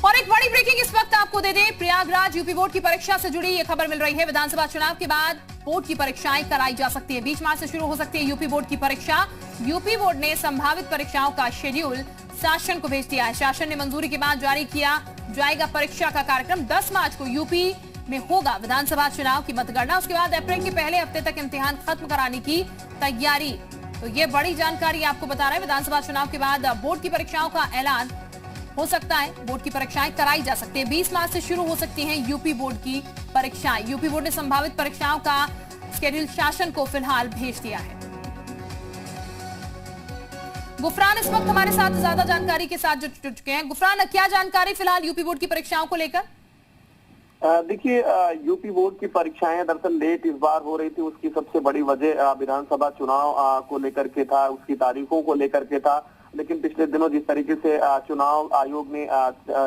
और एक बड़ी ब्रेकिंग इस वक्त आपको दे दें, प्रयागराज यूपी बोर्ड की परीक्षा से जुड़ी ये खबर मिल रही है। विधानसभा चुनाव के बाद बोर्ड की परीक्षाएं कराई जा सकती है। 20 मार्च से शुरू हो सकती है यूपी बोर्ड की परीक्षा। यूपी बोर्ड ने संभावित परीक्षाओं का शेड्यूल शासन को भेज दिया है। शासन ने मंजूरी के बाद जारी किया जाएगा परीक्षा का कार्यक्रम। 10 मार्च को यूपी में होगा विधानसभा चुनाव की मतगणना। उसके बाद अप्रैल के पहले हफ्ते तक इम्तिहान खत्म कराने की तैयारी। तो ये बड़ी जानकारी आपको बता रहे हैं। विधानसभा चुनाव के बाद बोर्ड की परीक्षाओं का ऐलान हो सकता है। बोर्ड की परीक्षाएं कराई जा सकती है। 20 मार्च से शुरू हो सकती हैं यूपी बोर्ड की परीक्षाएं। यूपी बोर्ड ने संभावित परीक्षाओं का शेड्यूल शासन को फिलहाल भेज दिया है। गुफरान इस वक्त हमारे साथ ज्यादा जानकारी के साथ जुड़ चुके हैं। गुफरान, क्या जानकारी फिलहाल यूपी बोर्ड की परीक्षाओं को लेकर? देखिए, यूपी बोर्ड की परीक्षाएं दरअसल लेट इस बार हो रही थी। उसकी सबसे बड़ी वजह विधानसभा चुनाव को लेकर के था, उसकी तारीखों को लेकर के था। लेकिन पिछले दिनों जिस तरीके से चुनाव आयोग ने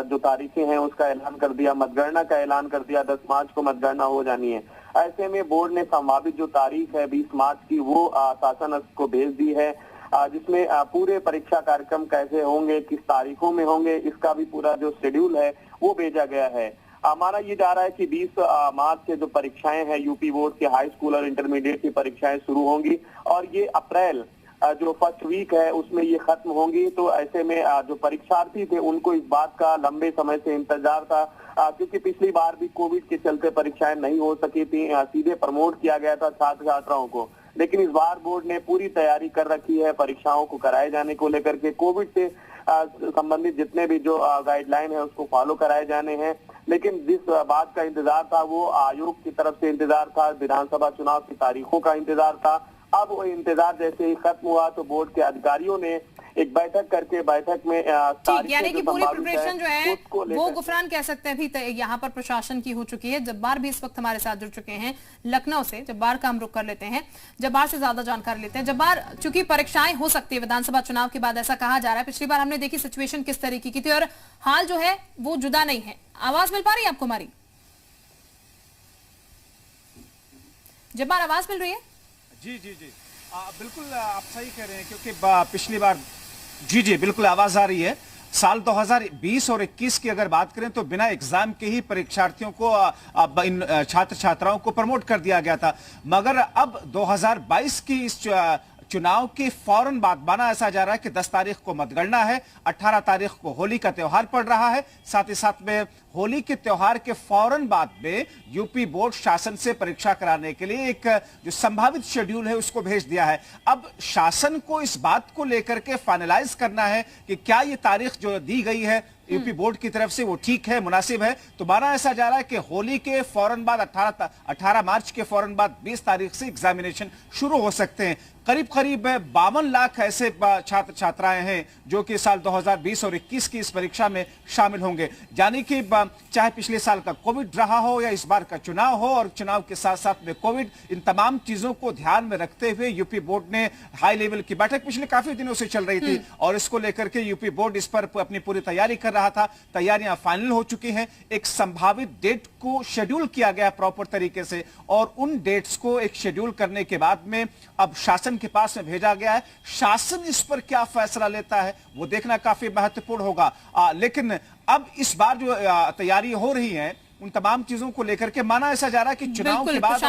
जो तारीखें हैं उसका ऐलान कर दिया, मतगणना का ऐलान कर दिया, 10 मार्च को मतगणना हो जानी है। ऐसे में बोर्ड ने संभावित जो तारीख है 20 मार्च की वो शासन को भेज दी है, जिसमें पूरे परीक्षा कार्यक्रम कैसे होंगे, किस तारीखों में होंगे, इसका भी पूरा जो शेड्यूल है वो भेजा गया है। माना ये जा रहा है कि 20 मार्च से जो परीक्षाएं हैं यूपी बोर्ड के हाई स्कूल और इंटरमीडिएट की परीक्षाएं शुरू होंगी और ये अप्रैल जो फर्स्ट वीक है उसमें ये खत्म होंगी। तो ऐसे में जो परीक्षार्थी थे उनको इस बात का लंबे समय से इंतजार था, क्योंकि पिछली बार भी कोविड के चलते परीक्षाएं नहीं हो सकी थी। सीधे प्रमोट किया गया था छात्र छात्राओं को। लेकिन इस बार बोर्ड ने पूरी तैयारी कर रखी है परीक्षाओं को कराए जाने को लेकर के। कोविड से संबंधित जितने भी जो गाइडलाइन है उसको फॉलो कराए जाने हैं। लेकिन जिस बात का इंतजार था वो आयोग की तरफ से इंतजार था, विधानसभा चुनाव की तारीखों का इंतजार था। अब वो इंतजार जैसे ही खत्म हुआ तो बोर्ड के अधिकारियों ने एक बैठक करके बैठक में यानी कि पूरी प्रिपरेशन जो है वो गुफरान कह सकते हैं अभी यहाँ पर प्रशासन की हो चुकी है। जब्बार भी इस वक्त हमारे साथ जुड़ चुके हैं लखनऊ से। जब्बार का हम रुख कर लेते हैं, जब्बार से ज्यादा जानकारी लेते हैं। जब्बार, चूंकि परीक्षाएं हो सकती है विधानसभा चुनाव के बाद, ऐसा कहा जा रहा है। पिछली बार हमने देखी सिचुएशन किस तरीके की थी और हाल जो है वो जुदा नहीं है। आवाज मिल पा रही है आपको हमारी? जब्बार, आवाज मिल रही है? जी जी जी, बिल्कुल आप सही कह रहे हैं, क्योंकि पिछली बार जी बिल्कुल आवाज आ रही है। साल 2020 और 21 की अगर बात करें तो बिना एग्जाम के ही परीक्षार्थियों को इन छात्र छात्राओं को प्रमोट कर दिया गया था। मगर अब 2022 की इस चुनाव के फौरन बाद माना ऐसा जा रहा है कि 10 तारीख को मतगणना है, 18 तारीख को होली का त्योहार पड़ रहा है। साथ ही साथ में होली के त्योहार के फौरन बाद में यूपी बोर्ड शासन से परीक्षा कराने के लिए एक जो संभावित शेड्यूल है उसको भेज दिया है। अब शासन को इस बात को लेकर के फाइनलाइज करना है कि क्या ये तारीख जो दी गई है यूपी बोर्ड की तरफ से वो ठीक है, मुनासिब है। तो माना ऐसा जा रहा है कि होली के फौरन बाद 18 मार्च के फौरन बाद 20 तारीख से एग्जामिनेशन शुरू हो सकते हैं। करीब करीब 52 लाख ऐसे छात्र छात्राएं हैं जो कि साल 2020 और 21 की इस परीक्षा में शामिल होंगे। यानी कि चाहे पिछले साल का कोविड रहा हो या इस बार का चुनाव हो और चुनाव के साथ साथ में कोविड, इन तमाम चीजों को ध्यान में रखते हुए यूपी बोर्ड ने हाई लेवल की बैठक पिछले काफी दिनों से चल रही थी और इसको लेकर के यूपी बोर्ड इस पर अपनी पूरी तैयारी कर रहा था। तैयारियां फाइनल हो चुकी हैं। एक संभावित डेट को शेड्यूल किया गया प्रॉपर तरीके से और उन डेट्स को एक शेड्यूल करने के बाद में अब शासन के पास में भेजा गया है। शासन इस पर क्या फैसला लेता है वो देखना काफी महत्वपूर्ण होगा। लेकिन अब इस बार जो तैयारी हो रही है उन तमाम चीजों को लेकर के माना ऐसा जा रहा है कि चुनाव के बाद